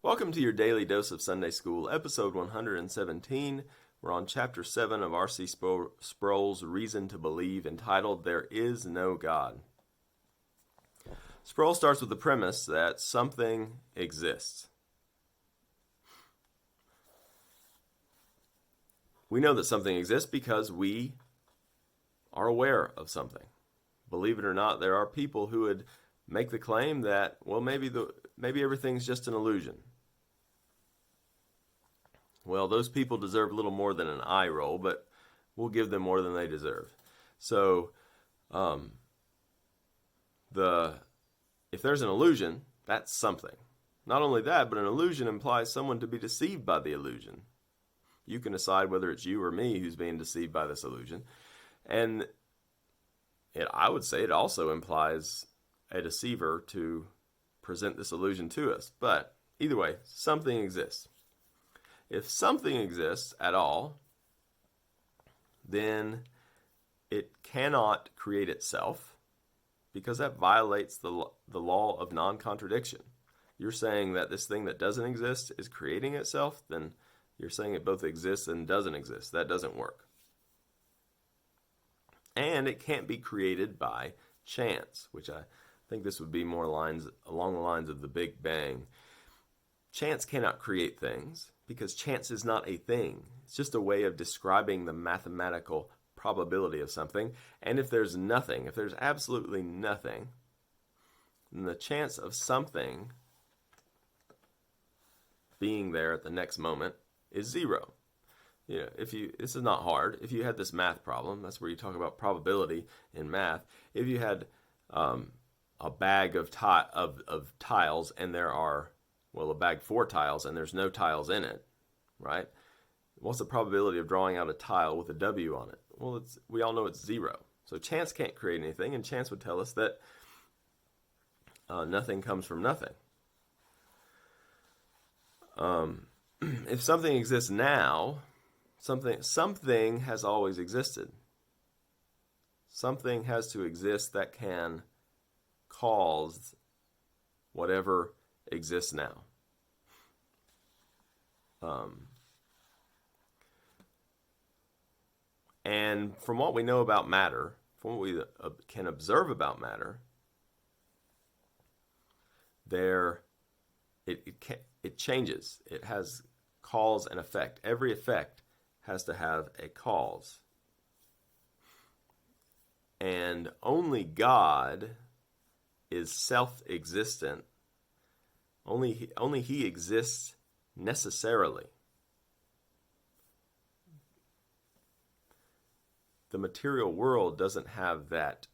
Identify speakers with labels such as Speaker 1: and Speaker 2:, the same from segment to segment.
Speaker 1: Welcome to your daily dose of Sunday School, episode 117. We're on chapter 7 of R.C. Sproul's Reason to Believe, entitled There Is No God. Sproul starts with the premise that something exists. We know that something exists because we are aware of something. Believe it or not, there are people who would make the claim that, well, maybe everything's just an illusion. Well, those people deserve a little more than an eye roll, but we'll give them more than they deserve. So, if there's an illusion, that's something. Not only that, but an illusion implies someone to be deceived by the illusion. You can decide whether it's you or me who's being deceived by this illusion. And I would say it also implies a deceiver to present this illusion to us. But either way, something exists. If something exists at all, then it cannot create itself, because that violates the law of non-contradiction. You're saying that this thing that doesn't exist is creating itself, then you're saying it both exists and doesn't exist. That doesn't work. And it can't be created by chance, which I think this would be more along the lines of the Big Bang. Chance cannot create things, because chance is not a thing. It's just a way of describing the mathematical probability of something. And if there's absolutely nothing, then the chance of something being there at the next moment is zero. You know, this is not hard. If you had this math problem, that's where you talk about probability in math. If you had a bag of tiles, and there are a bag 4 tiles, and there's no tiles in it, right? What's the probability of drawing out a tile with a W on it? Well, we all know it's 0. So chance can't create anything, and chance would tell us that nothing comes from nothing. If something exists now, something has always existed. Something has to exist that can cause whatever exists now. And from what we know about matter, from what we can observe about matter, it changes. It has cause and effect. Every effect has to have a cause. And only God is self-existent. Only he exists necessarily. The material world doesn't have that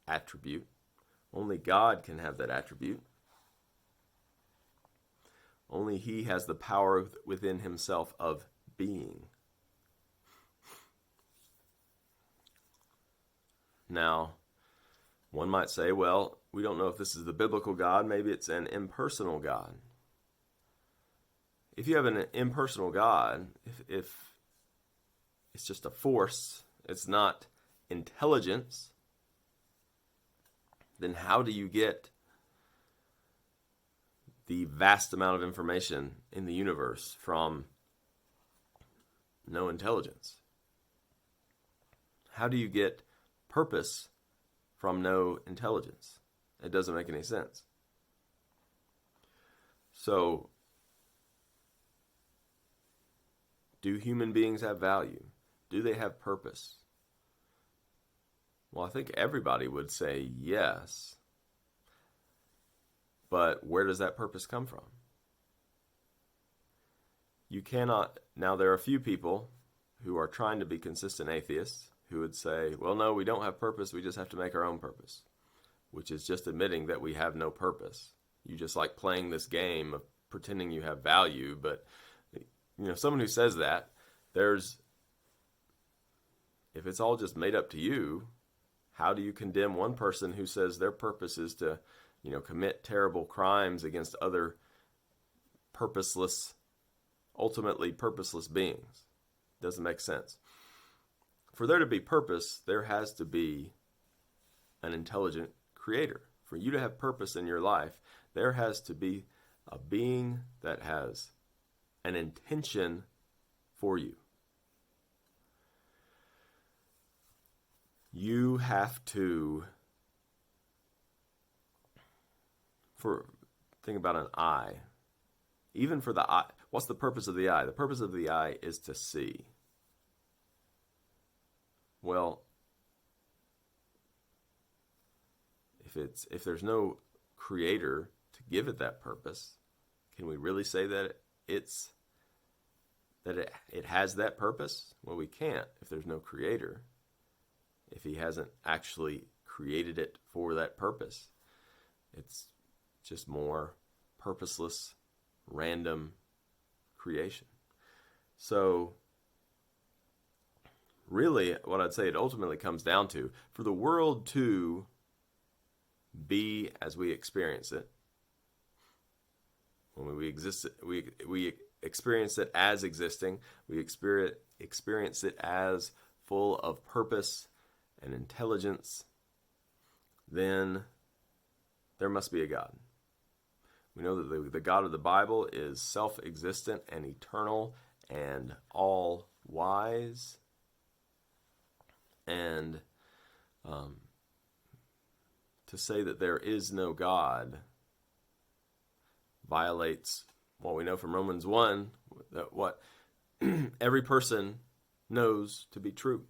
Speaker 1: attribute. Only God can have that attribute. Only he has the power within himself of being. Now, one might say, well, we don't know if this is the biblical God. Maybe it's an impersonal God. If you have an impersonal God, if it's just a force, it's not intelligence, then how do you get the vast amount of information in the universe from no intelligence? How do you get purpose from no intelligence? It doesn't make any sense. So, do human beings have value? Do they have purpose? Well, I think everybody would say yes. But where does that purpose come from? You cannot. Now, there are a few people who are trying to be consistent atheists who would say, well, no, we don't have purpose, we just have to make our own purpose, which is just admitting that we have no purpose. You just like playing this game of pretending you have value, but someone who says that, if it's all just made up to you, how do you condemn one person who says their purpose is to, commit terrible crimes against other ultimately purposeless beings? Doesn't make sense. For there to be purpose, there has to be an intelligent creator. For you to have purpose in your life, there has to be a being that has an intention for you. You have to, think about an eye. Even for the eye, what's the purpose of the eye? The purpose of the eye is to see. Well, if there's no creator to give it that purpose, can we really say that it has that purpose? Well, we can't if there's no creator. If he hasn't actually created it for that purpose, it's just more purposeless, random creation. So really, what I'd say it ultimately comes down to, for the world to be as we experience it, when we exist, we experience it as existing, we experience it as full of purpose and intelligence, then there must be a God. We know that the God of the Bible is self-existent and eternal and all-wise. And to say that there is no God violates what we know from Romans 1, that what every person knows to be true.